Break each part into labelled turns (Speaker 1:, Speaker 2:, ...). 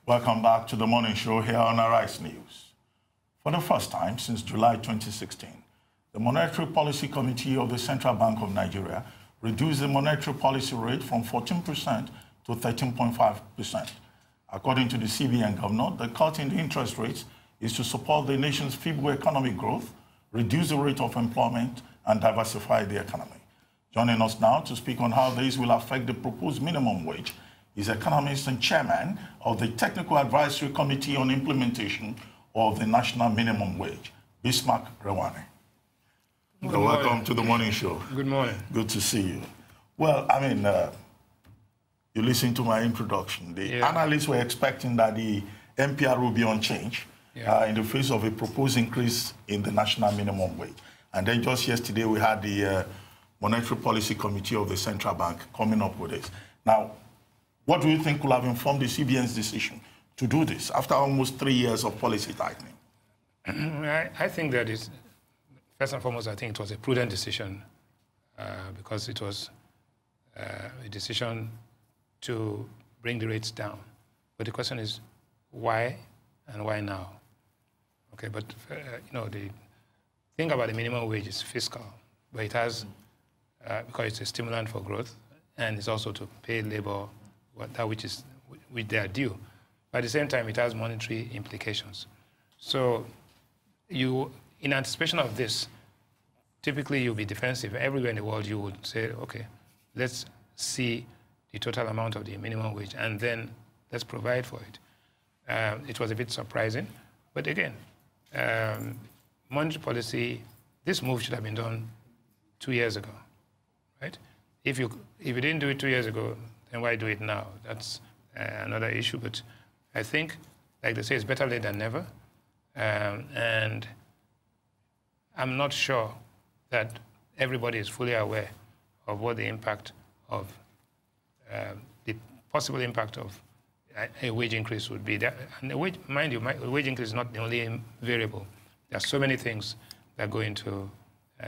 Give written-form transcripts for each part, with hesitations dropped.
Speaker 1: Welcome back to the morning show here on Arise News. For the first time since July 2016, the Monetary Policy Committee of the Central Bank of Nigeria reduced the monetary policy rate from 14% to 13.5%. According to the CBN governor, the cut in the interest rates is to support the nation's feeble economic growth, reduce the rate of employment, and diversify the economy. Joining us now to speak on how this will affect the proposed minimum wage is economist and chairman of the Technical Advisory Committee on Implementation of the National Minimum Wage, Bismark, Rewane. Welcome to the morning show.
Speaker 2: Good morning.
Speaker 1: Good to see you. Well, I mean, you listened to my introduction. The analysts were expecting that the MPR will be unchanged in the face of a proposed increase in the national minimum wage. And then just yesterday, we had the Monetary Policy Committee of the Central Bank coming up with this. Now, what do you think could have informed the CBN's decision to do this after almost 3 years of policy tightening?
Speaker 2: I think that it's, first and foremost, I think it was a prudent decision because it was a decision to bring the rates down. But the question is, why and why now? Okay, but you know, the thing about the minimum wage is fiscal, but it has, because it's a stimulant for growth, and it's also to pay labor that which they are due. But at the same time, it has monetary implications. So you, in anticipation of this, typically you'll be defensive. Everywhere in the world you would say, okay, let's see the total amount of the minimum wage, and then let's provide for it. It was a bit surprising, but again, monetary policy, this move should have been done 2 years ago, right? If you didn't do it 2 years ago, then why do it now? That's another issue, but I think, like they say, it's better late than never, and I'm not sure that everybody is fully aware of what the impact of the possible impact of a wage increase would be. And the wage, mind you, a wage increase is not the only variable. There are so many things that go into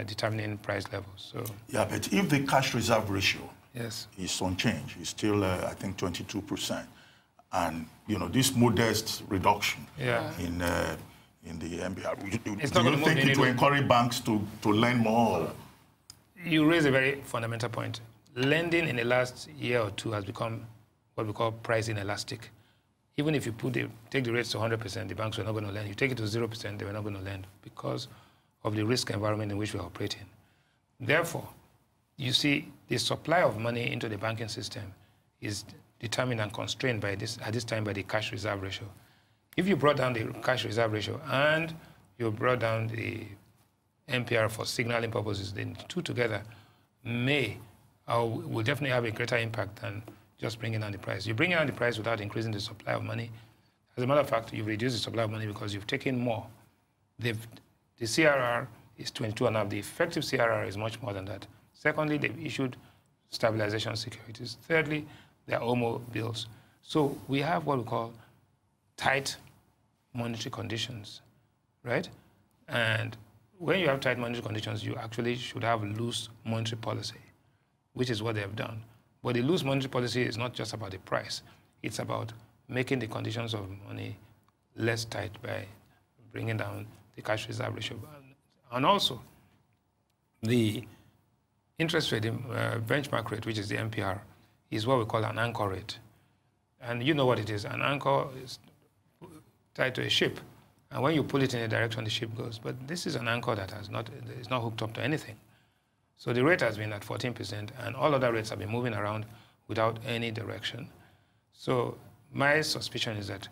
Speaker 2: determining price levels. So
Speaker 1: yeah, but if the cash reserve ratio
Speaker 2: is
Speaker 1: unchanged, it's still I think 22%, and you know this modest reduction in the MPR, do you think it will encourage banks to lend more?
Speaker 2: You raise a very fundamental point. Lending in the last year or two has become what we call price inelastic. Even if you take the rates to 100%, the banks were not going to lend. You take it to 0%, they were not going to lend because of the risk environment in which we operate in. Therefore, you see, the supply of money into the banking system is determined and constrained by this, at this time, by the cash reserve ratio. If you brought down the cash reserve ratio and you brought down the MPR for signaling purposes, then the two together will definitely have a greater impact than just bringing down the price. You bring down the price without increasing the supply of money. As a matter of fact, you've reduced the supply of money because you've taken more. The CRR is 22.5. The effective CRR is much more than that. Secondly, they've issued stabilization securities. Thirdly, there are OMO bills. So we have what we call tight monetary conditions, right? And when you have tight monetary conditions, you actually should have loose monetary policy, which is what they have done. But the loose monetary policy is not just about the price. It's about making the conditions of money less tight by bringing down the cash reserve ratio. And also, the interest rate, benchmark rate, which is the MPR, is what we call an anchor rate. And you know what it is. An anchor is tied to a ship. And when you pull it in a direction, the ship goes. But this is an anchor that is not hooked up to anything. So the rate has been at 14%, and all other rates have been moving around without any direction. So my suspicion is that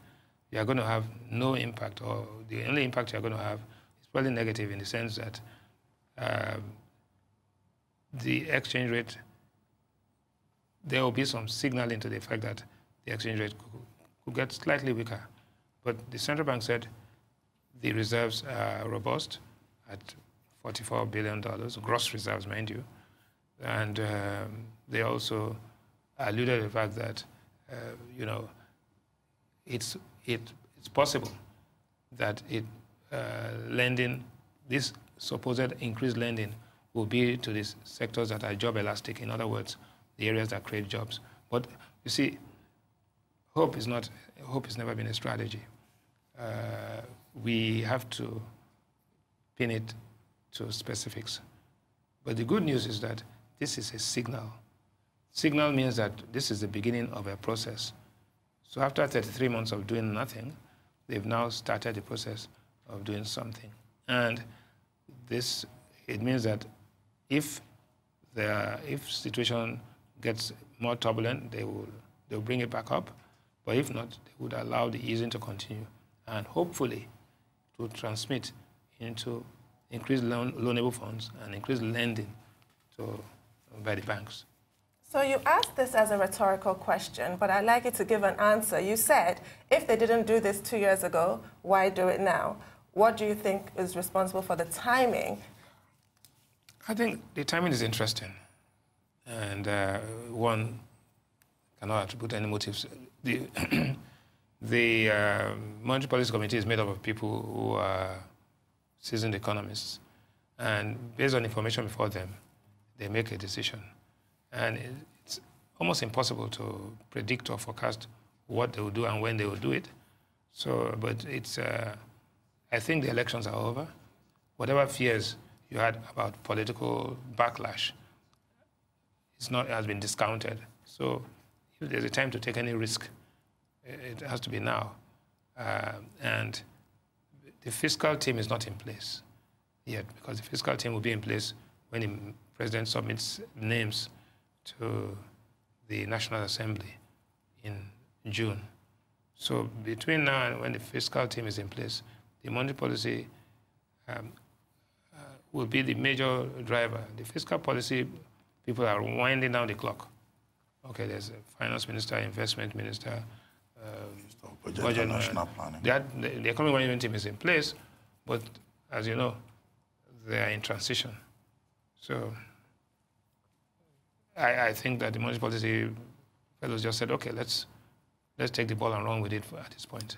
Speaker 2: you are going to have no impact, or the only impact you are going to have is probably negative in the sense that the exchange rate, there will be some signaling to the fact that the exchange rate could get slightly weaker. But the central bank said the reserves are robust at $44 billion, gross reserves, mind you. And they also alluded to the fact that, you know, it's possible that lending, this supposed increased lending will be to these sectors that are job elastic. In other words, the areas that create jobs. But you see, hope is never been a strategy. We have to pin it to specifics. But the good news is that this is a signal. Signal means that this is the beginning of a process. So after 33 months of doing nothing, they've now started the process of doing something. And it means that if situation gets more turbulent, they'll bring it back up. But if not, they would allow the easing to continue and hopefully to transmit into increased loanable funds and increased lending by the banks.
Speaker 3: So you asked this as a rhetorical question, but I'd like you to give an answer. You said, if they didn't do this 2 years ago, why do it now? What do you think is responsible for the timing?
Speaker 2: I think the timing is interesting. And one cannot attribute any motives. The Monetary Policy Committee is made up of people who are seasoned economists. And based on information before them, they make a decision. And it's almost impossible to predict or forecast what they will do and when they will do it. So, but I think the elections are over. Whatever fears you had about political backlash, it has been discounted. So if there's a time to take any risk, it has to be now. And the fiscal team is not in place yet, because the fiscal team will be in place when the president submits names to the National Assembly in June. So between now and when the fiscal team is in place, the monetary policy will be the major driver. The fiscal policy people are winding down the clock. Okay, there's a finance minister, investment minister, budget
Speaker 1: and national planning.
Speaker 2: The economic management team is in place, but as you know, they are in transition. So I think that the monetary policy fellows just said, okay, let's take the ball and run with it at this point.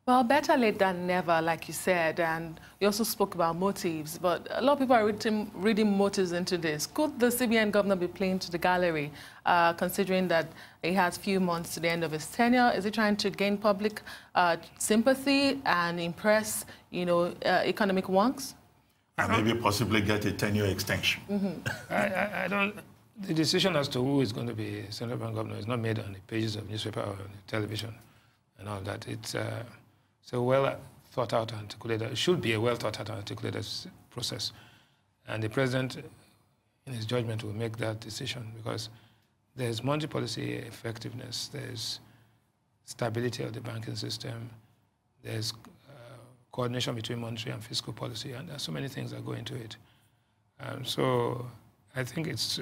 Speaker 4: Well, better late than never, like you said, and you also spoke about motives, but a lot of people are reading motives into this. Could the CBN governor be playing to the gallery, considering that he has few months to the end of his tenure? Is he trying to gain public sympathy and impress, economic wonks?
Speaker 1: And maybe possibly get a 10-year extension.
Speaker 2: Mm-hmm. I don't. The decision as to who is going to be central bank governor is not made on the pages of newspaper or television and all that. It's a well thought out and articulated. It should be a well thought out and articulated process, and the president, in his judgment, will make that decision because there's monetary policy effectiveness, there's stability of the banking system, there's coordination between monetary and fiscal policy, and there's so many things that go into it. So I think it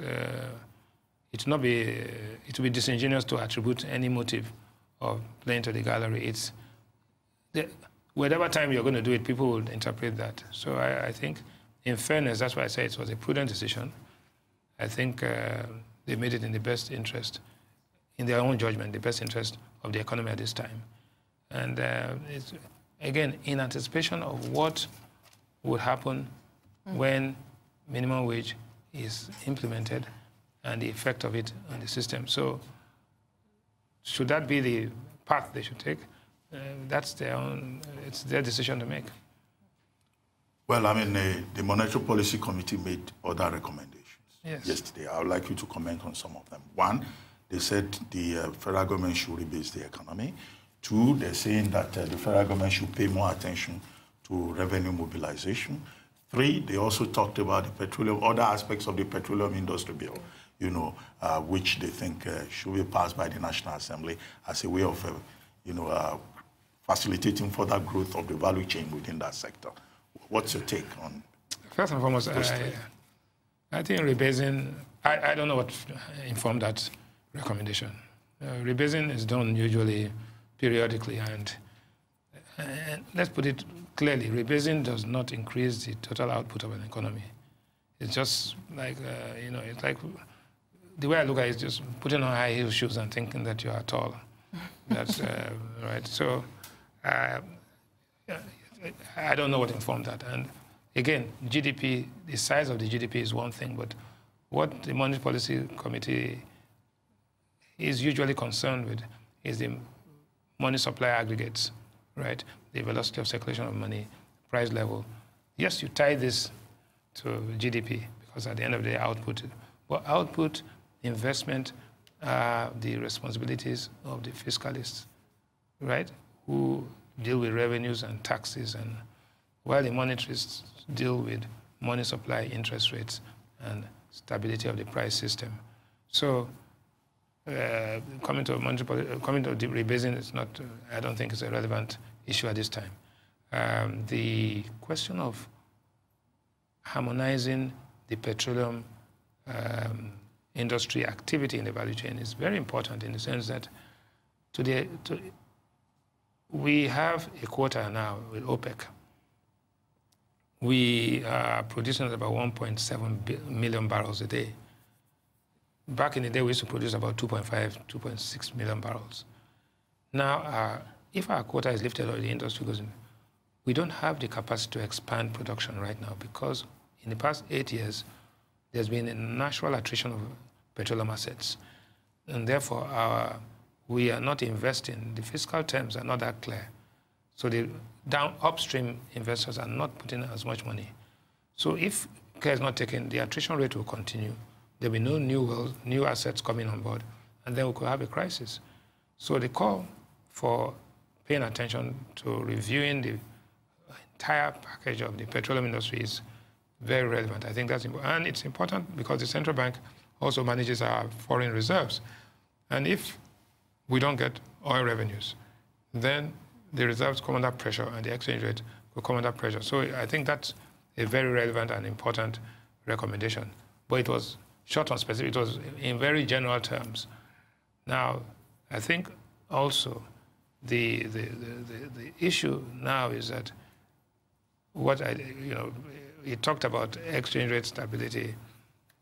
Speaker 2: will be disingenuous to attribute any motive of playing to the gallery. Whatever time you're going to do it, people will interpret that. So I think, in fairness, that's why I say it was a prudent decision. I think they made it in the best interest, in their own judgment, the best interest of the economy at this time. And it's, again, in anticipation of what would happen when minimum wage is implemented and the effect of it on the system. So should that be the path they should take? That's it's their decision to make.
Speaker 1: Well, I mean, the Monetary Policy Committee made other recommendations yesterday. I would like you to comment on some of them. One, they said the federal government should rebase the economy. Two, they're saying that the federal government should pay more attention to revenue mobilization. Three, they also talked about the petroleum, other aspects of the petroleum industry bill, which they think should be passed by the National Assembly as a way of, facilitating further growth of the value chain within that sector. What's your take on?
Speaker 2: First and foremost, I think rebasing, I don't know what informed that recommendation. Rebasing is done usually periodically, and let's put it clearly, rebasing does not increase the total output of an economy. It's just like, it's like, the way I look at it is just putting on high heel shoes and thinking that you are tall. That's right. So I don't know what informed that. And again, GDP, the size of the GDP is one thing, but what the Monetary Policy Committee is usually concerned with is the money supply aggregates, right? The velocity of circulation of money, price level. Yes, you tie this to GDP because at the end of the day, output. But output, investment, the responsibilities of the fiscalists, right? Who deal with revenues and taxes, and while the monetarists deal with money supply, interest rates, and stability of the price system. So coming to the rebasing is not, I don't think it's a relevant issue at this time. The question of harmonizing the petroleum industry activity in the value chain is very important in the sense that we have a quota now with OPEC. We are producing about 1.7 million barrels a day. Back in the day, we used to produce about 2.5, 2.6 million barrels. Now, if our quota is lifted or the industry goes in, we don't have the capacity to expand production right now because in the past 8 years, there's been a natural attrition of petroleum assets. And therefore, we are not investing. The fiscal terms are not that clear. So the upstream investors are not putting as much money. So if care is not taken, the attrition rate will continue. There'll be no new assets coming on board, and then we could have a crisis. So the call for paying attention to reviewing the entire package of the petroleum industry is very relevant. I think that's important. And it's important because the central bank also manages our foreign reserves. And if we don't get oil revenues, then the reserves come under pressure and the exchange rate will come under pressure. So I think that's a very relevant and important recommendation. But it was short on specific, it was in very general terms. Now, I think also the issue now is that he talked about exchange rate stability,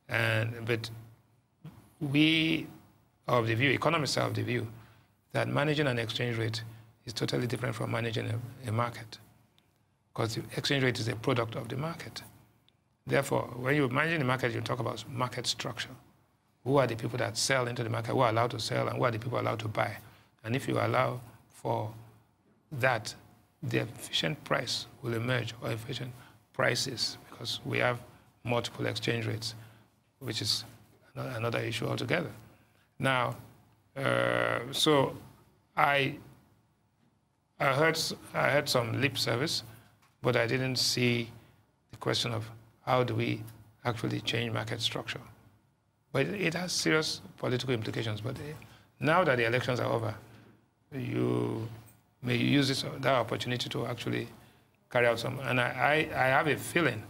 Speaker 2: but we are of the view, economists are of the view, that managing an exchange rate is totally different from managing a market, because the exchange rate is a product of the market. Therefore, when you're managing the market, you talk about market structure. Who are the people that sell into the market, who are allowed to sell, and who are the people allowed to buy? And if you allow for that, the efficient price will emerge, or efficient prices, because we have multiple exchange rates, which is another issue altogether. Now, so I heard some lip service, but I didn't see the question of how do we actually change market structure. But it has serious political implications. But now that the elections are over, you may use that opportunity to actually carry out some. And I have a feeling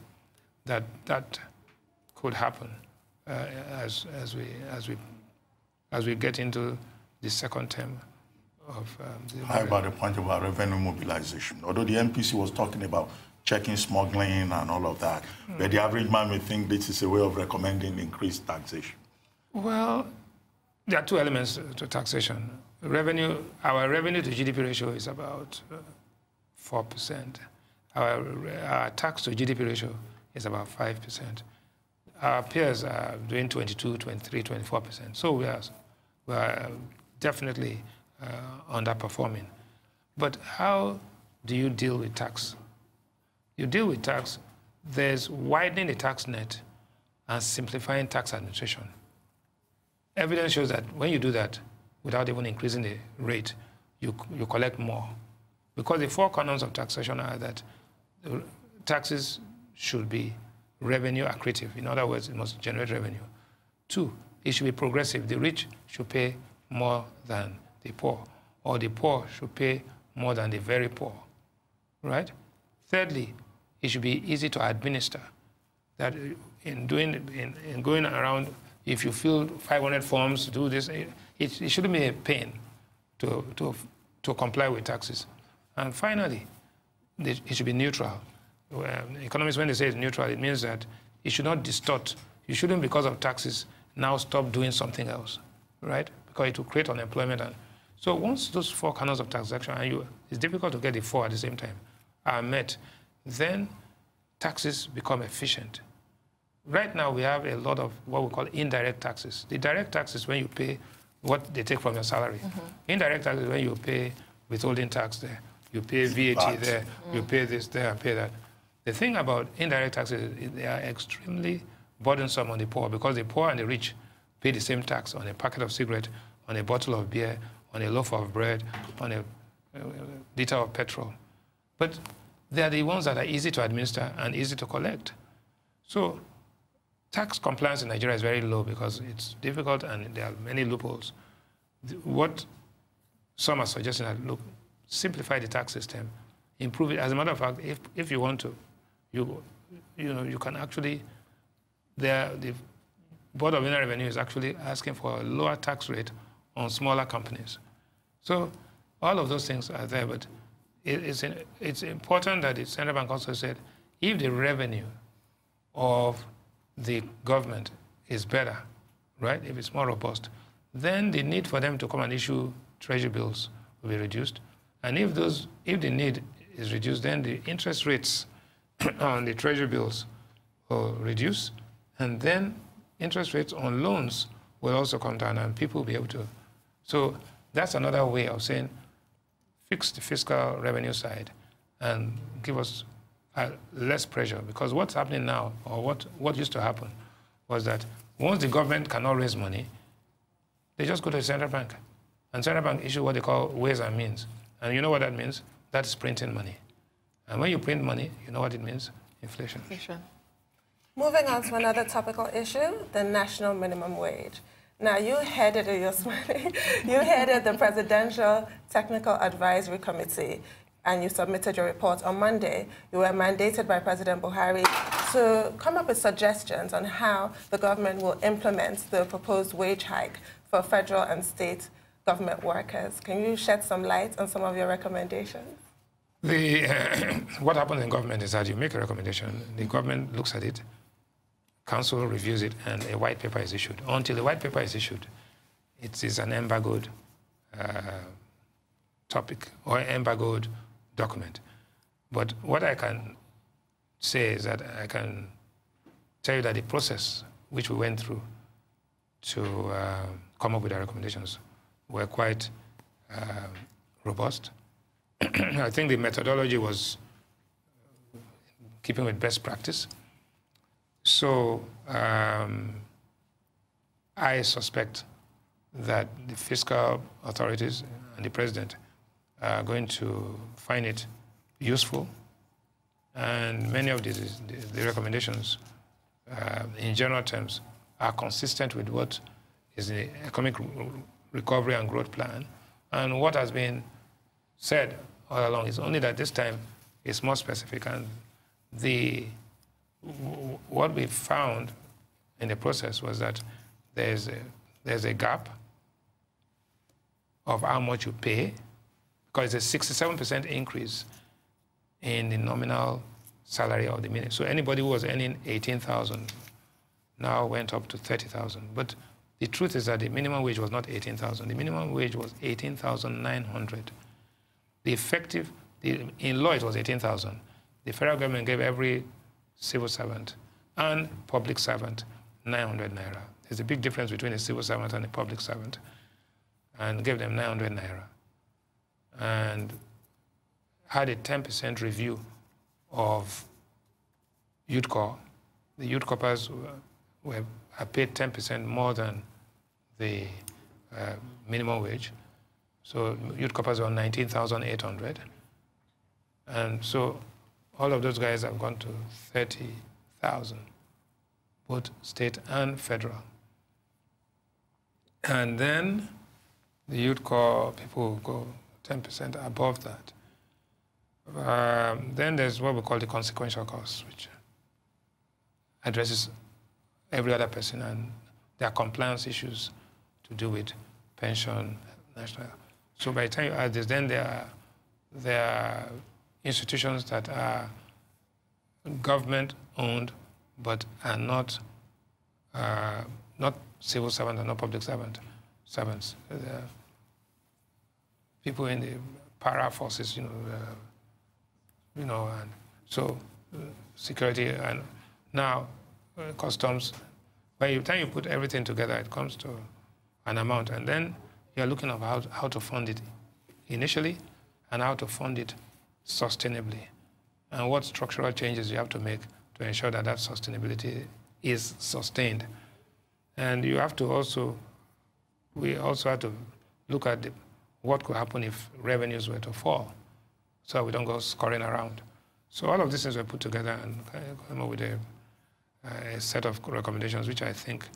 Speaker 2: that that could happen as we get into the second term of the.
Speaker 1: How about the point about revenue mobilization? Although the MPC was talking about checking smuggling and all of that, but the average man may think this is a way of recommending increased taxation.
Speaker 2: Well, there are two elements to taxation. Our revenue to GDP ratio is about 4%. Our tax to GDP ratio is about 5%. Our peers are doing 22, 23, 24%. So we are definitely underperforming. But how do you deal with tax? You deal with tax, there's widening the tax net and simplifying tax administration. Evidence shows that when you do that, without even increasing the rate, you collect more. Because the four canons of taxation are that taxes should be revenue accretive. In other words, it must generate revenue. 2, it should be progressive. The rich should pay more than the poor, or the poor should pay more than the very poor, right? Thirdly, it should be easy to administer. That in going around, if you fill 500 forms, do this, it shouldn't be a pain to comply with taxes. And finally, it should be neutral. Economists, when they say it's neutral, it means that it should not distort. You shouldn't, because of taxes, now stop doing something else, right? Because it will create unemployment. And so once those four canons of taxation, and it's difficult to get the four at the same time, are met, then taxes become efficient. Right now, we have a lot of what we call indirect taxes. The direct taxes when you pay what they take from your salary. Indirect taxes when you pay withholding tax there, you pay VAT there, you pay this there, and pay that. The thing about indirect taxes is they are extremely burdensome on the poor, because the poor and the rich pay the same tax on a packet of cigarette, on a bottle of beer, on a loaf of bread, on a liter of petrol. But they are the ones that are easy to administer and easy to collect. So tax compliance in Nigeria is very low because it's difficult and there are many loopholes. What some are suggesting that, look, simplify the tax system, improve it. As a matter of fact, if you want to, you can actually, the Board of Inland Revenue is actually asking for a lower tax rate on smaller companies. So all of those things are there, but it's important that the central bank also said, if the revenue of the government is better, right, if it's more robust, then the need for them to come and issue treasury bills will be reduced. And if the need is reduced, then the interest rates on the treasury bills will reduce, and then interest rates on loans will also come down, and people will be able to. So that's another way of saying, fix the fiscal revenue side and give us less pressure. Because what's happening now, or what used to happen, was that once the government cannot raise money, they just go to the central bank. And central bank issue what they call ways and means. And you know what that means? That is printing money. And when you print money, you know what it means? Inflation.
Speaker 3: Moving on to another topical issue, the national minimum wage. Now, you headed the Presidential Technical Advisory Committee, and you submitted your report on Monday. You were mandated by President Buhari to come up with suggestions on how the government will implement the proposed wage hike for federal and state government workers. Can you shed some light on some of your recommendations?
Speaker 2: What happens in government is that you make a recommendation, the government looks at it, council reviews it, and a white paper is issued. Until the white paper is issued, it is an embargoed topic or embargoed document. But what I can say is that I can tell you that the process which we went through to come up with our recommendations were quite robust. I think the methodology was keeping with best practice. So I suspect that the fiscal authorities and the president are going to find it useful. And many of the recommendations, in general terms, are consistent with what is the economic recovery and growth plan. And what has been said all along is only that this time it's more specific. And what we found in the process was that there's a gap of how much you pay, because it's a 67% increase in the nominal salary of the minimum. So anybody who was earning 18,000 now went up to 30,000. But the truth is that the minimum wage was not 18,000. The minimum wage was 18,900. The effective, in law it was 18,000. The federal government gave every civil servant and public servant 900 naira. There's a big difference between a civil servant and a public servant, and gave them 900 naira. And had a 10% review of youth corps. The youth corpers are paid 10% more than the minimum wage. So youth corpers were 19,800. And so all of those guys have gone to 30,000, both state and federal. And then the youth corps people go 10% above that. Then there's what we call the consequential costs, which addresses every other person, and there are compliance issues to do with pension, national. So by the time you add this, then there are institutions that are government-owned but are not civil servants and not public servants. People in the para forces, and so security, and now customs. By the time you put everything together, it comes to an amount, and then you're looking at how to fund it initially, and how to fund it sustainably, and what structural changes you have to make to ensure that that sustainability is sustained. And you have to also, we also have to look at what could happen if revenues were to fall, so we don't go scurrying around. So all of these things were put together and come up with a set of recommendations, which I think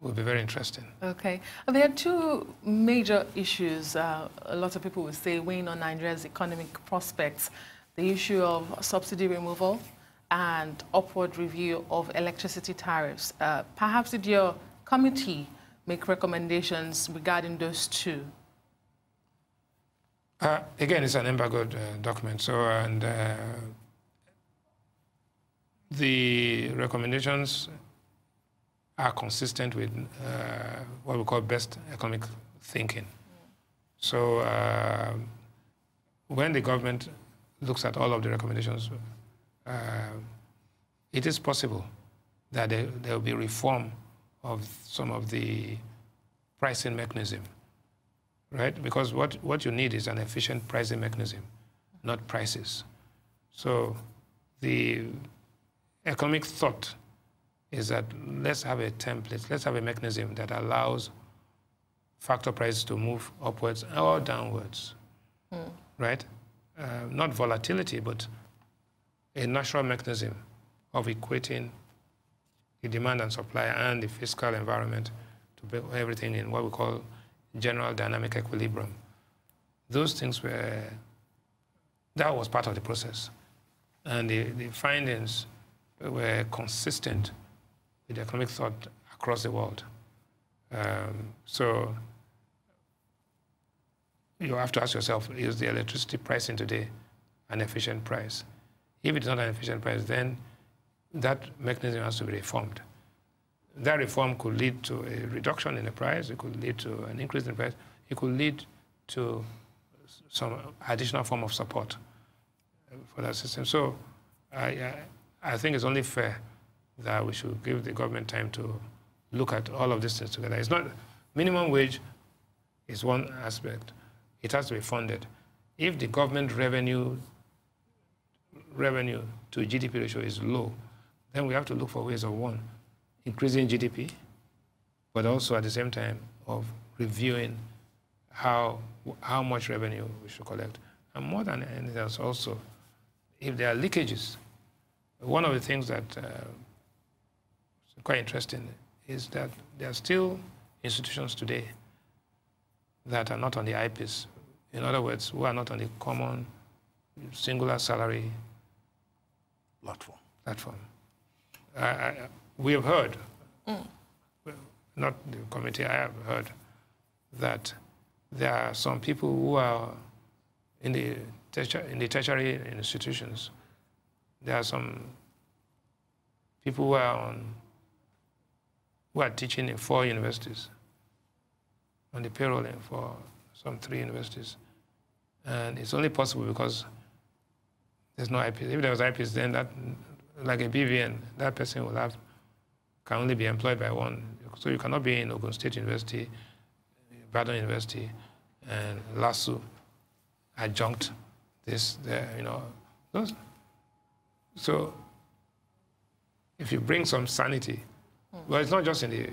Speaker 2: will be very interesting.
Speaker 4: Okay. There are two major issues a lot of people will say weighing on Nigeria's economic prospects: the issue of subsidy removal and upward review of electricity tariffs. Perhaps did your committee make recommendations regarding those two?
Speaker 2: Again, it's an embargoed document, so and the recommendations are consistent with what we call best economic thinking. So when the government looks at all of the recommendations, it is possible that there will be reform of some of the pricing mechanism, right? Because what you need is an efficient pricing mechanism, not prices. So the economic thought is that let's have a template, let's have a mechanism that allows factor prices to move upwards or downwards, right? Not volatility, but a natural mechanism of equating the demand and supply and the fiscal environment to put everything in what we call general dynamic equilibrium. Those things that was part of the process. And the findings were consistent with the economic thought across the world. So you have to ask yourself, is the electricity pricing today an efficient price? If it's not an efficient price, then that mechanism has to be reformed. That reform could lead to a reduction in the price, it could lead to an increase in the price, it could lead to some additional form of support for that system. So I think it's only fair that we should give the government time to look at all of these things together. It's not, minimum wage is one aspect. It has to be funded. If the government revenue to GDP ratio is low, then we have to look for ways of, one, increasing GDP, but also at the same time of reviewing how much revenue we should collect. And more than anything else also, if there are leakages, one of the things that is quite interesting is that there are still institutions today that are not on the IPs. In other words, who are not on the common singular salary platform. We have heard, not the committee, I have heard that there are some people who are in the tertiary institutions. There are some people who are teaching in 4 universities, on the payroll for some 3 universities. And it's only possible because there's no IPs. If there was IPs, then that, like a BVN, that person can only be employed by one. So you cannot be in Ogun State University, Ibadan University, and LASU, adjunct, this, there, those. So if you bring some sanity, well, it's not just in the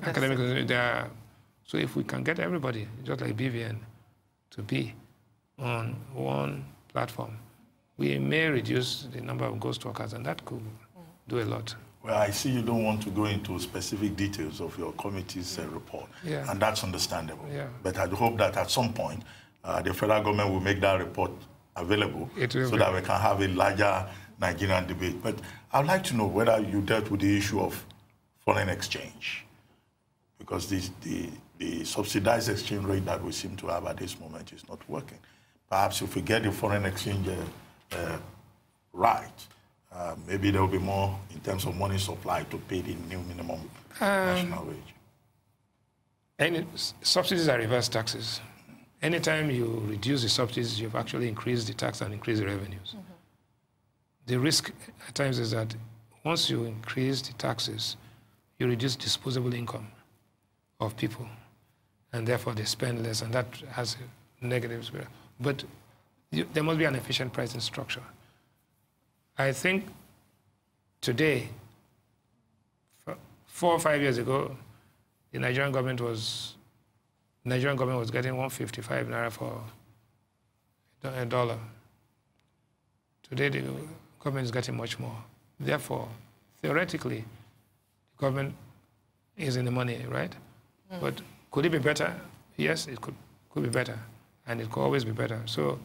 Speaker 2: academic, so if we can get everybody, just like BVN, to be on one platform, we may reduce the number of ghost workers, and that could do a lot.
Speaker 1: Well, I see you don't want to go into specific details of your committee's report, and that's understandable. Yeah. But I hope that at some point, the federal government will make that report available so that we can have a larger Nigerian debate. But I'd like to know whether you dealt with the issue of foreign exchange, because the subsidized exchange rate that we seem to have at this moment is not working. Perhaps if we get the foreign exchange right, maybe there will be more in terms of money supply to pay the new minimum national wage.
Speaker 2: Subsidies are reverse taxes. Anytime you reduce the subsidies, you've actually increased the tax and increased the revenues. The risk at times is that once you increase the taxes, you reduce disposable income of people, and therefore they spend less, and that has negatives. But there must be an efficient pricing structure. I think today, 4 or 5 years ago, the Nigerian government was getting 155 naira for a dollar. Today, the government is getting much more. Therefore, theoretically, the government is in the money, right? But could it be better? Yes, it could be better, and it could always be better. So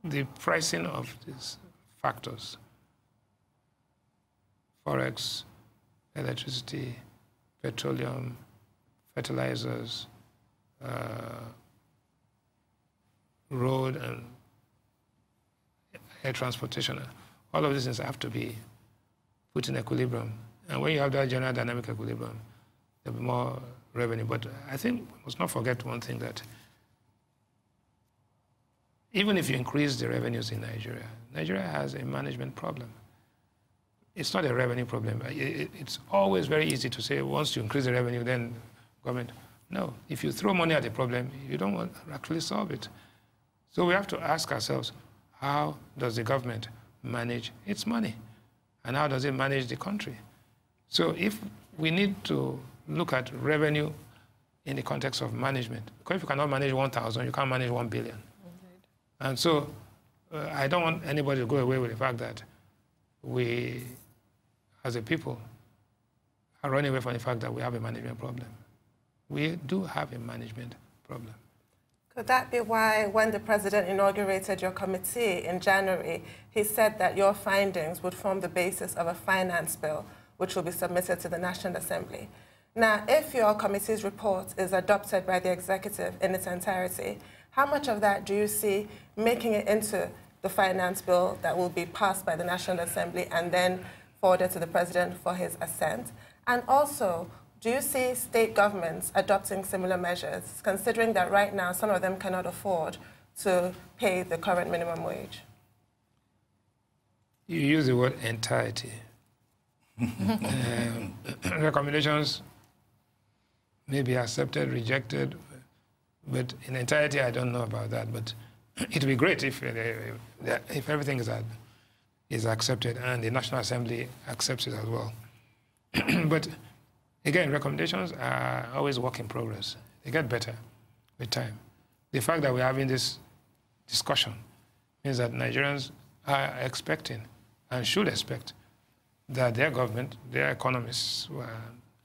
Speaker 2: the pricing of these factors, forex, electricity, petroleum, fertilizers, road and air transportation, all of these things have to be put in equilibrium. And when you have that general dynamic equilibrium, there'll be more revenue. But I think we must not forget one thing, that even if you increase the revenues in Nigeria, Nigeria has a management problem. It's not a revenue problem. It's always very easy to say, once you increase the revenue, then government. No, if you throw money at the problem, you don't want to actually solve it. So we have to ask ourselves, how does the government manage its money? And how does it manage the country? So if we need to look at revenue in the context of management, because if you cannot manage 1,000, you can't manage 1 billion. Indeed. And so I don't want anybody to go away with the fact that we, as a people, are running away from the fact that we have a management problem. We do have a management problem.
Speaker 3: Could that be why, when the president inaugurated your committee in January, he said that your findings would form the basis of a finance bill, which will be submitted to the National Assembly? Now, if your committee's report is adopted by the executive in its entirety, how much of that do you see making it into the finance bill that will be passed by the National Assembly and then forwarded to the president for his assent? And also, do you see state governments adopting similar measures, considering that right now some of them cannot afford to pay the current minimum wage?
Speaker 2: You use the word entirety. Recommendations may be accepted, rejected, but in entirety, I don't know about that. But it would be great if everything is accepted and the National Assembly accepts it as well. But again, recommendations are always work in progress. They get better with time. The fact that we're having this discussion means that Nigerians are expecting and should expect that their government, their economists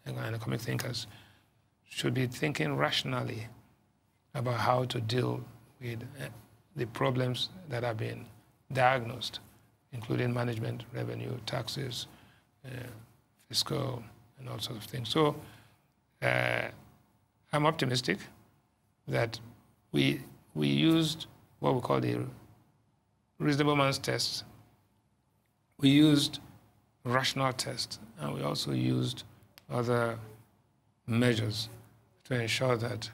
Speaker 2: and economic thinkers should be thinking rationally about how to deal with the problems that have been diagnosed, including management, revenue, taxes, fiscal, and all sorts of things. So I'm optimistic that we used what we call the reasonable man's test. We used rational tests, and we also used other measures to ensure that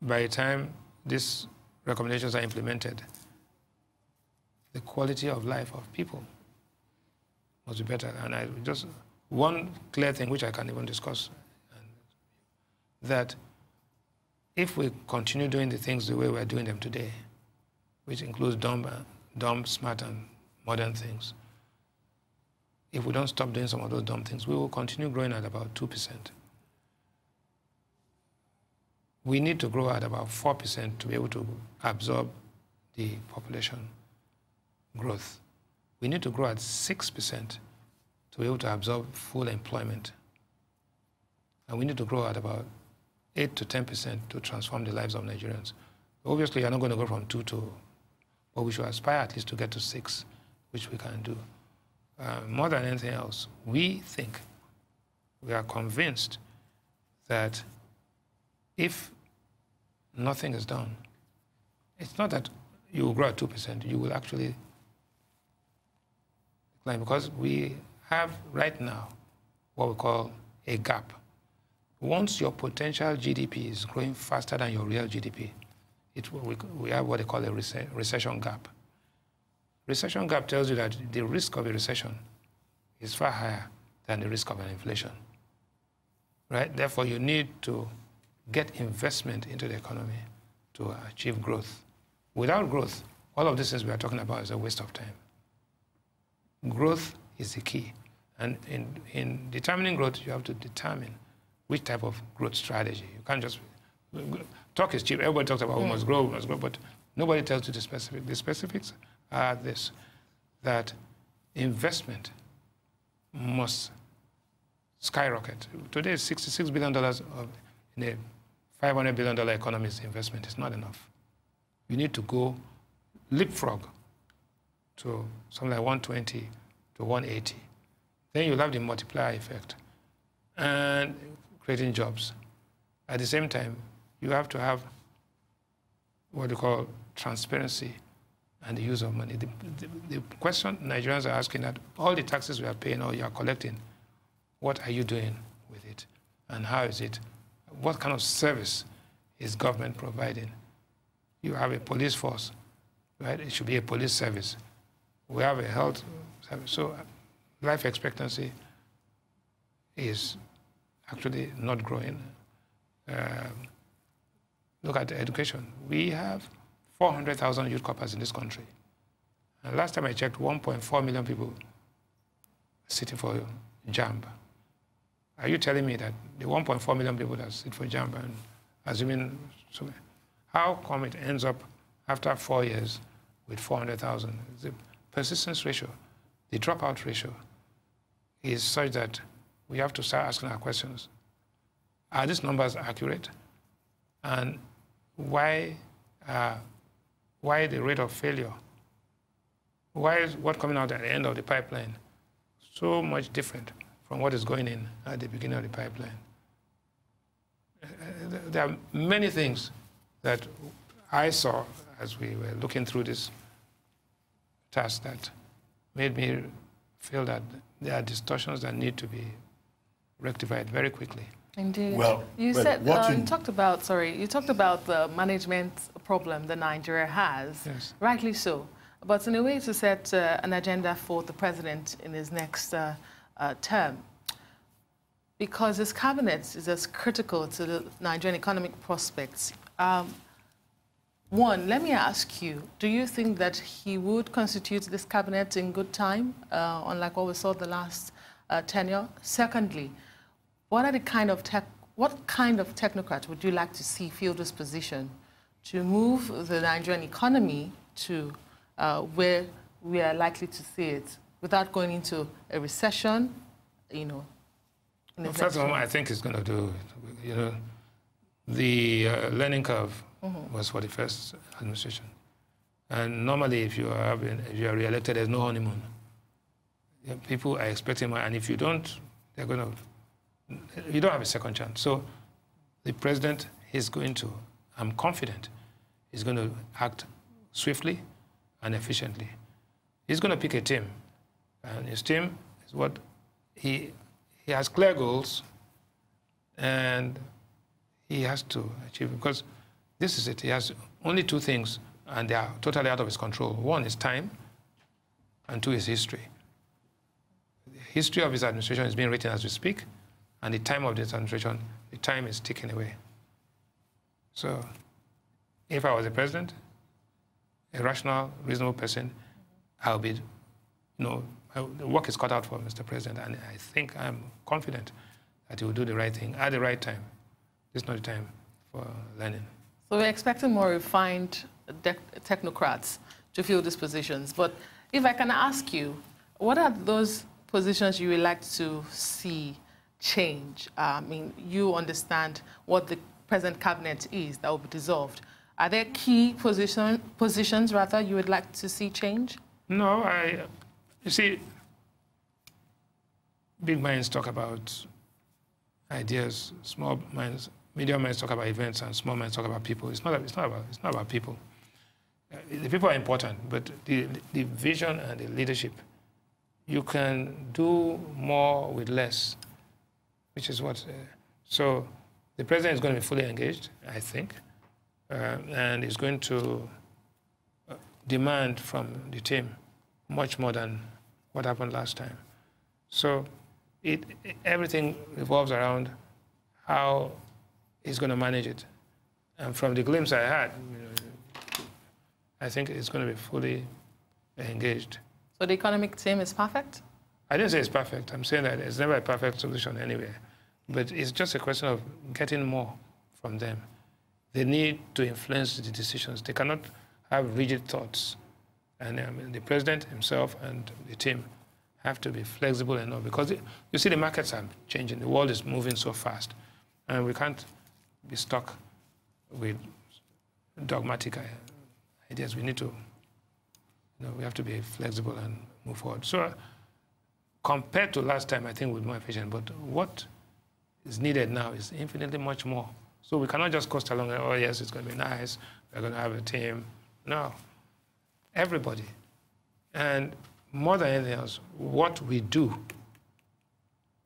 Speaker 2: by the time these recommendations are implemented, the quality of life of people must be better. And just one clear thing which I can't even discuss, that if we continue doing the things the way we're doing them today, which includes dumb, smart, and modern things, if we don't stop doing some of those dumb things, we will continue growing at about 2%. We need to grow at about 4% to be able to absorb the population growth. We need to grow at 6% to be able to absorb full employment. And we need to grow at about 8 to 10% to transform the lives of Nigerians. Obviously, you're not going to go from 2 to, but we should aspire at least to get to 6, which we can do. More than anything else, we are convinced that if nothing is done, it's not that you will grow at 2%, you will actually decline, because we have right now what we call a gap. Once your potential GDP is growing faster than your real GDP, we have what they call a recession gap. Recession gap tells you that the risk of a recession is far higher than the risk of an inflation. right? Therefore, you need to get investment into the economy to achieve growth. Without growth, all of these things we are talking about is a waste of time. Growth is the key. And in determining growth, you have to determine which type of growth strategy. You can't just... Talk is cheap. Everybody talks about we must grow, but nobody tells you the specifics. The specifics are this, that investment must skyrocket. Today, $66 billion in a $500 billion economy is investment. It's not enough. You need to go leapfrog to something like 120 to 180. Then you'll have the multiplier effect and creating jobs. At the same time, you have to have what they call transparency and the use of money. The question Nigerians are asking that all the taxes we are paying or you are collecting, what are you doing with it? And how is it? What kind of service is government providing? You have a police force, right? It should be a police service. We have a health service. So life expectancy is actually not growing. Look at education. We have 400,000 youth corpers in this country. And last time I checked, 1.4 million people sitting for JAMB. Are you telling me that the 1.4 million people that sit for JAMB, and assuming, so how come it ends up after 4 years with 400,000? The persistence ratio, the dropout ratio is such that we have to start asking our questions. Are these numbers accurate? And why the rate of failure? Why is what coming out at the end of the pipeline so much different from what is going in at the beginning of the pipeline? There are many things that I saw as we were looking through this task that made me feel that there are distortions that need to be rectified very quickly.
Speaker 4: Indeed.
Speaker 1: Well,
Speaker 4: you said you talked about the management problem that Nigeria has.
Speaker 2: Yes.
Speaker 4: Rightly so. But in a way to set an agenda for the president in his next term, because his cabinet is as critical to the Nigerian economic prospects. One, let me ask you, do you think that he would constitute this cabinet in good time, unlike what we saw the last tenure? Secondly, what kind of technocrat would you like to see fill this position to move the Nigerian economy to where we are likely to see it without going into a recession, you know?
Speaker 2: Well, first of all, I think it's going to do, you know, the learning curve was for the first administration. And normally, if you are re-elected, there's no honeymoon. People are expecting more, and if you don't, they're going to, you don't have a second chance. So the president is going to, I'm confident, he's going to act swiftly and efficiently. He's going to pick a team, and his team is what he has clear goals, and he has to achieve, because this is it. He has only two things, and they are totally out of his control. One is time, and two is history. The history of his administration is being written as we speak, and the time of this administration, the time is ticking away. So if I was a president, a rational, reasonable person, I'll be, you know, the work is cut out for Mr. President, and I think I'm confident that he will do the right thing at the right time. This is not the time for learning.
Speaker 4: So we're expecting more refined technocrats to fill these positions. But if I can ask you, what are those positions you would like to see change? I mean, you understand what the present cabinet is that will be dissolved. Are there key positions rather you would like to see change?
Speaker 2: No, you see, big minds talk about ideas, small minds, medium minds talk about events, and small minds talk about people. It's not about people. The people are important, but the vision and the leadership, you can do more with less, which is what. So the president is going to be fully engaged, I think, and is going to demand from the team much more than what happened last time. So everything revolves around how he's going to manage it. And from the glimpse I had, I think it's going to be fully engaged.
Speaker 4: So the economic team is perfect?
Speaker 2: I didn't say it's perfect. I'm saying that it's never a perfect solution anywhere. But it's just a question of getting more from them. They need to influence the decisions. They cannot have rigid thoughts. And the president himself and the team have to be flexible enough, because you see the markets are changing. The world is moving so fast. And we can't be stuck with dogmatic ideas. We need to, we have to be flexible and move forward. So compared to last time, I think we're more efficient. But what is needed now is infinitely much more. So we cannot just coast along, oh, yes, it's going to be nice, we're going to have a team. No, everybody. And more than anything else, what we do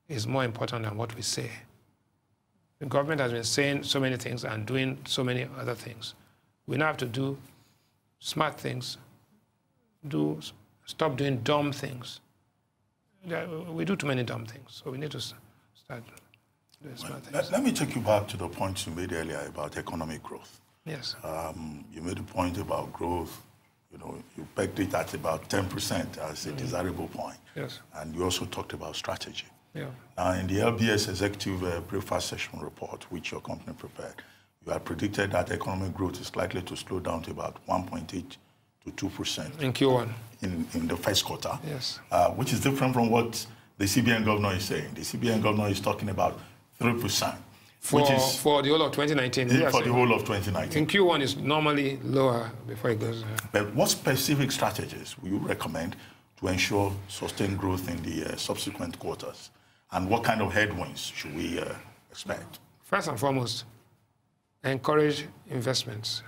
Speaker 2: is more important than what we say. The government has been saying so many things and doing so many other things. We now have to do smart things, stop doing dumb things. We do too many dumb things, so we need to start doing smart things.
Speaker 1: Let me take you back to the point you made earlier about economic growth.
Speaker 2: Yes.
Speaker 1: You made a point about growth. You pegged it at about 10% as a desirable point.
Speaker 2: Yes.
Speaker 1: And you also talked about strategy.
Speaker 2: Yeah.
Speaker 1: Now, in the LBS Executive Breakfast Session report, which your company prepared, you had predicted that economic growth is likely to slow down to about 1.8 to 2%.
Speaker 2: In Q1.
Speaker 1: In the first quarter.
Speaker 2: Yes.
Speaker 1: Which is different from what the CBN governor is saying. The CBN governor is talking about 3%.
Speaker 2: For the whole of 2019.
Speaker 1: Yes, for the whole of 2019.
Speaker 2: In Q1, it's normally lower before it goes.
Speaker 1: But what specific strategies will you recommend to ensure sustained growth in the subsequent quarters? And what kind of headwinds should we expect?
Speaker 2: First and foremost, encourage investments.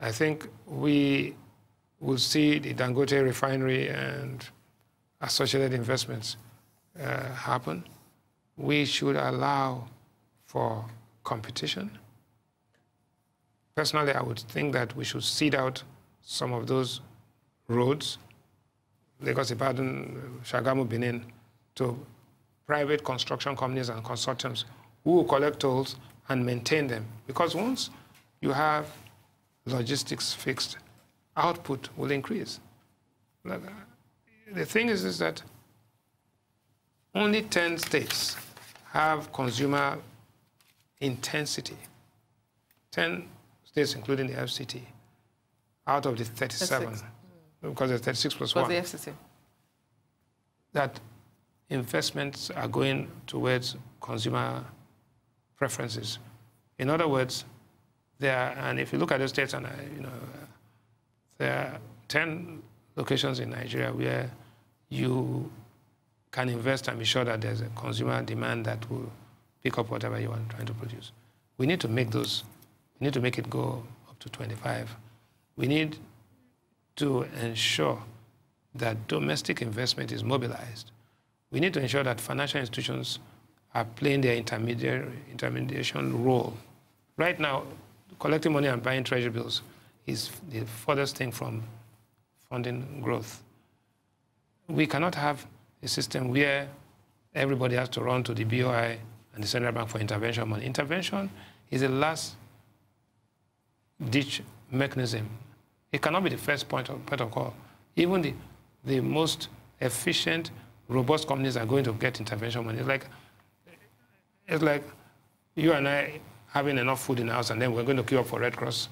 Speaker 2: I think we will see the Dangote refinery and associated investments happen. We should allow for competition. Personally, I would think that we should seed out some of those roads, Lagos, Ibadan, Shagamu, Benin, to private construction companies and consortiums who will collect tolls and maintain them. Because once you have logistics fixed, output will increase. The thing is that only 10 states have consumer intensity. 10 states, including the FCT, out of the 37, 36. Because there's 36 plus 1.
Speaker 4: The FCT.
Speaker 2: That investments are going towards consumer preferences. In other words, and if you look at those states, and there are 10 locations in Nigeria where you can invest and be sure that there's a consumer demand that will pick up whatever you are trying to produce. We need to make it go up to 25. We need to ensure that domestic investment is mobilized. We need to ensure that financial institutions are playing their intermediation role. Right now, collecting money and buying treasury bills is the furthest thing from funding growth. We cannot have a system where everybody has to run to the BOI and the central bank for intervention money. Intervention is a last-ditch mechanism. It cannot be the first point of call. Even the most efficient, robust companies are going to get intervention money. It's like you and I having enough food in the house and then we're going to queue up for Red Cross.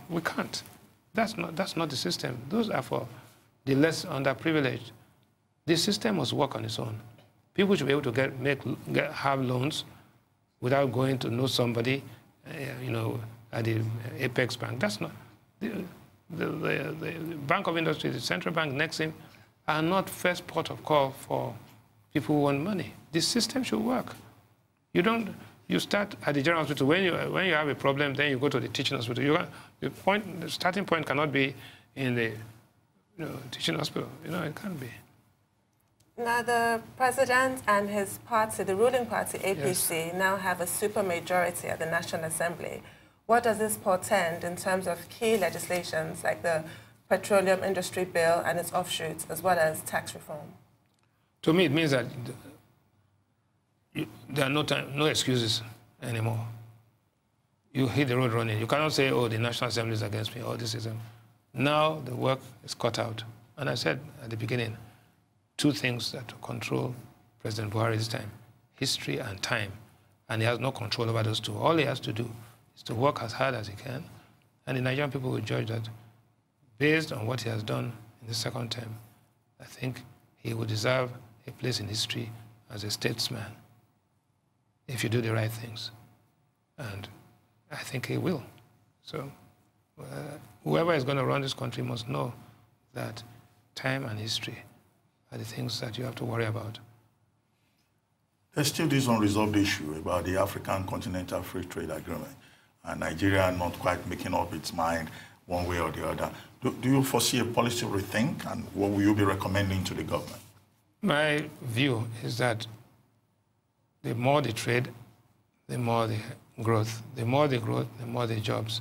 Speaker 2: We can't. That's not the system. Those are for the less underprivileged. The system must work on its own. People should be able to have loans without going to know somebody, at the Apex Bank. That's not the Bank of Industry, the central bank, Nexim, are not first port of call for people who want money. This system should work. You start at the general hospital. When you have a problem, then you go to the teaching hospital. The starting point cannot be in the teaching hospital. It can't be.
Speaker 3: Now, the president and his party, the ruling party, APC, yes, now have a supermajority at the National Assembly. What does this portend in terms of key legislations like the Petroleum Industry Bill and its offshoots, as well as tax reform?
Speaker 2: To me, it means that there are no excuses anymore. You hit the road running. You cannot say, oh, the National Assembly is against me, or this is... Now the work is cut out. And I said at the beginning, two things that control President Buhari this time, history and time. And he has no control over those two. All he has to do is to work as hard as he can. And the Nigerian people will judge that based on what he has done in the second term, I think he will deserve a place in history as a statesman if you do the right things. And I think he will. So whoever is going to run this country must know that time and history are the things that you have to worry about.
Speaker 1: There's still this unresolved issue about the African Continental Free Trade Agreement, and Nigeria not quite making up its mind one way or the other. Do you foresee a policy rethink, and what will you be recommending to the government?
Speaker 2: My view is that the more they trade, the more the growth. The more the growth, the more the jobs.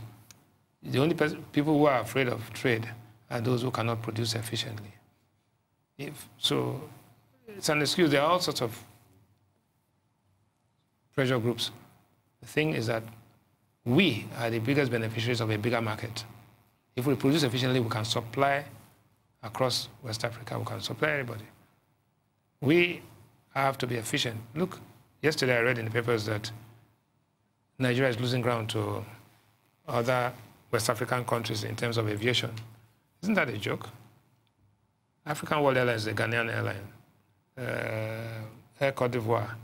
Speaker 2: The only people who are afraid of trade are those who cannot produce efficiently. So it's an excuse. There are all sorts of pressure groups. The thing is that we are the biggest beneficiaries of a bigger market. If we produce efficiently, we can supply across West Africa. We can supply everybody. We have to be efficient. Look, yesterday I read in the papers that Nigeria is losing ground to other West African countries in terms of aviation. Isn't that a joke? African World Airlines is a Ghanaian airline. Air Cote d'Ivoire,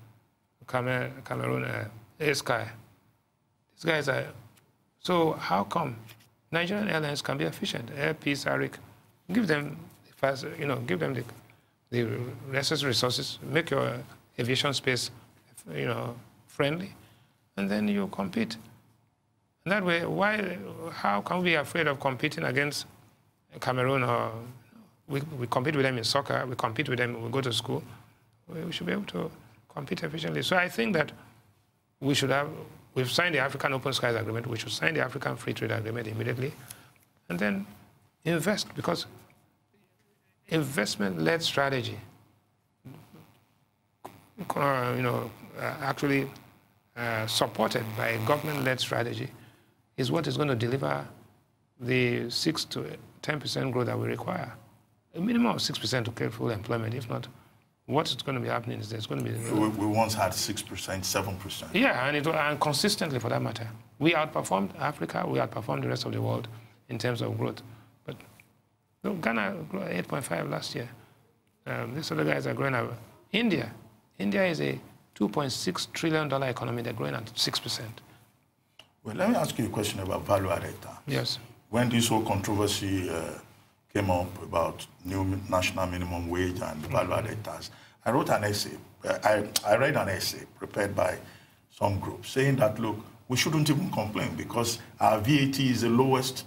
Speaker 2: Cameroon, Air Sky. These guys are... So how come Nigerian airlines can be efficient? Air Peace, ARIC, give them give them the necessary resources, make your aviation space, friendly, and then you compete. And that way, how can we be afraid of competing against Cameroon? Or we compete with them in soccer, we compete with them when we go to school. We should be able to compete efficiently. So I think that we've signed the African Open Skies Agreement, we should sign the African Free Trade Agreement immediately, and then invest, because investment-led strategy, actually supported by a government-led strategy, is what is going to deliver the 6 to 10% growth that we require. A minimum of 6% to create full employment. If not, what's going to be happening is there's going to be...
Speaker 1: We once had 6%, 7%.
Speaker 2: Yeah, and consistently for that matter. We outperformed Africa, we outperformed the rest of the world in terms of growth. But Ghana grew at 8.5 last year. These other guys are growing up. India is a $2.6 trillion economy. They're growing at 6%.
Speaker 1: Well, let me ask you a question about value-added tax.
Speaker 2: Yes.
Speaker 1: When this whole controversy came up about new national minimum wage and value-added tax, I wrote an essay. I read an essay prepared by some group saying that, look, we shouldn't even complain because our VAT is the lowest,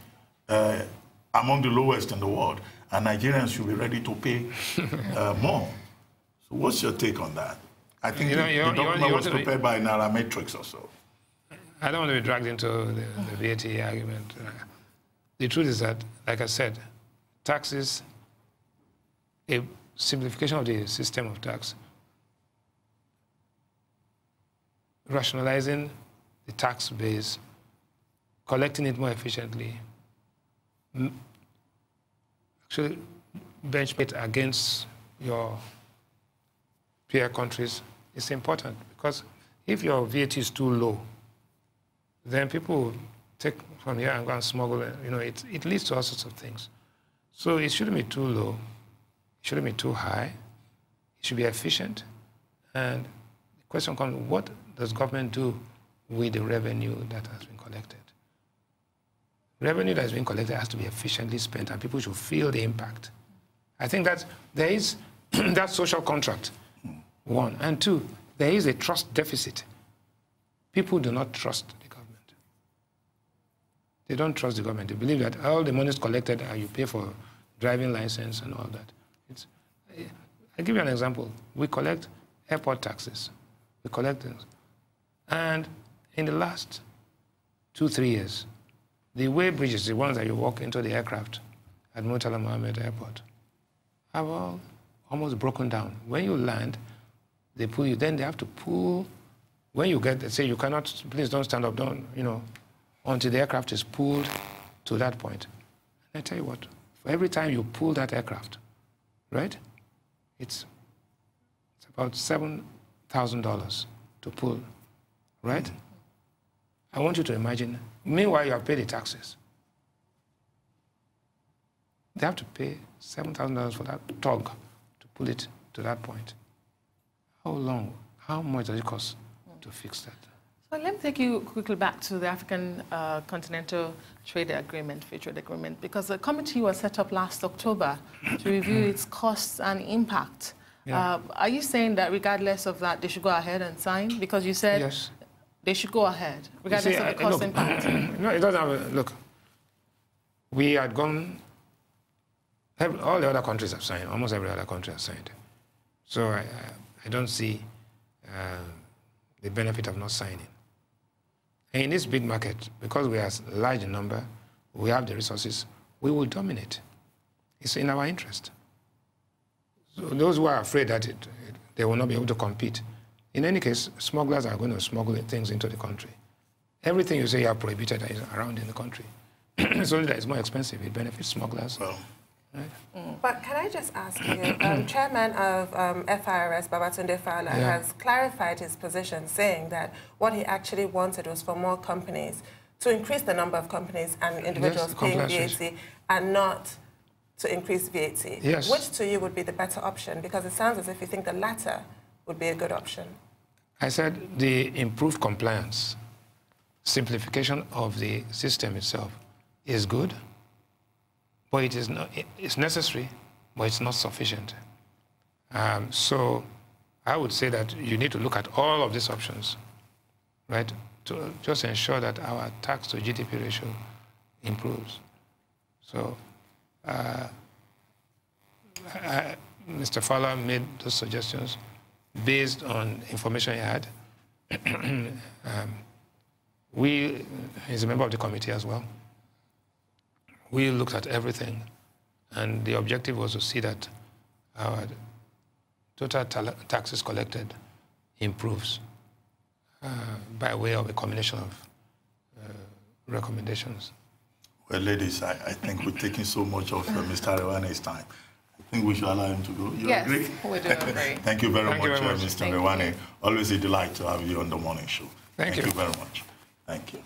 Speaker 1: among the lowest in the world, and Nigerians should be ready to pay more. So what's your take on that? I think the document was prepared by Nairametrics or so.
Speaker 2: I don't want to be dragged into the VAT argument. The truth is that, like I said, taxes, a simplification of the system of tax, rationalizing the tax base, collecting it more efficiently, actually benchmark it against your peer countries is important, because if your VAT is too low, then people take from here and go and smuggle it. It leads to all sorts of things. So it shouldn't be too low. It shouldn't be too high. It should be efficient. And the question comes, what does government do with the revenue that has been collected? Revenue that has been collected has to be efficiently spent, and people should feel the impact. I think that there is that social contract, one. And two, there is a trust deficit. People do not trust the government. They don't trust the government. They believe that all the money is collected and you pay for driving license and all that. I'll give you an example. We collect airport taxes. We collect things. And in the last 2-3 years, the way bridges, the ones that you walk into the aircraft at Murtala Mohammed Airport, have all almost broken down. When you land, they pull you. Then they have to pull. When you get, say you cannot, please don't stand up, don't, you know, until the aircraft is pulled to that point. And I tell you what, for every time you pull that aircraft, right, it's about $7,000 to pull, right? I want you to imagine, meanwhile you have paid the taxes. They have to pay $7,000 for that tug to pull it to that point. How long, how much does it cost to fix that?
Speaker 4: So let me take you quickly back to the African Continental Trade Agreement, Free Trade Agreement, because a committee was set up last October to review its costs and impact. Yeah. Are you saying that regardless of that, they should go ahead and sign? Because you said yes, they should go ahead, regardless of the cost impact.
Speaker 2: No, it doesn't have a, look, we had gone, all the other countries have signed, almost every other country has signed. So I don't see the benefit of not signing. And in this big market, because we are large in number, we have the resources, we will dominate. It's in our interest. So those who are afraid that they will not be able to compete, in any case, smugglers are going to smuggle things into the country. Everything you say you are prohibited is around in the country. It's only that it's more expensive. It benefits smugglers. Well. Right?
Speaker 3: But can I just ask you, Chairman of FIRS, Babatunde Fowler, has clarified his position, saying that what he actually wanted was for more companies, to increase the number of companies and individuals paying VAT, and not to increase VAT.
Speaker 2: Yes.
Speaker 3: Which to you would be the better option? Because it sounds as if you think the latter would be a good option. I
Speaker 2: said the improved compliance, simplification of the system itself is good, but it is not, it's necessary, but it's not sufficient. So I would say that you need to look at all of these options, right, to just ensure that our tax to GDP ratio improves. So Mr. Fowler made those suggestions based on information he had. He's a member of the committee as well. We looked at everything, and the objective was to see that our total taxes collected improves by way of a combination of recommendations.
Speaker 1: Well, ladies, I think we're taking so much of Mr. Rewane's time. I think we should allow him to go. You agree?
Speaker 4: Yes, we do agree.
Speaker 1: Thank you very much, Mr. Rewane. Always a delight to have you on the morning show.
Speaker 2: Thank you
Speaker 1: very much. Thank you.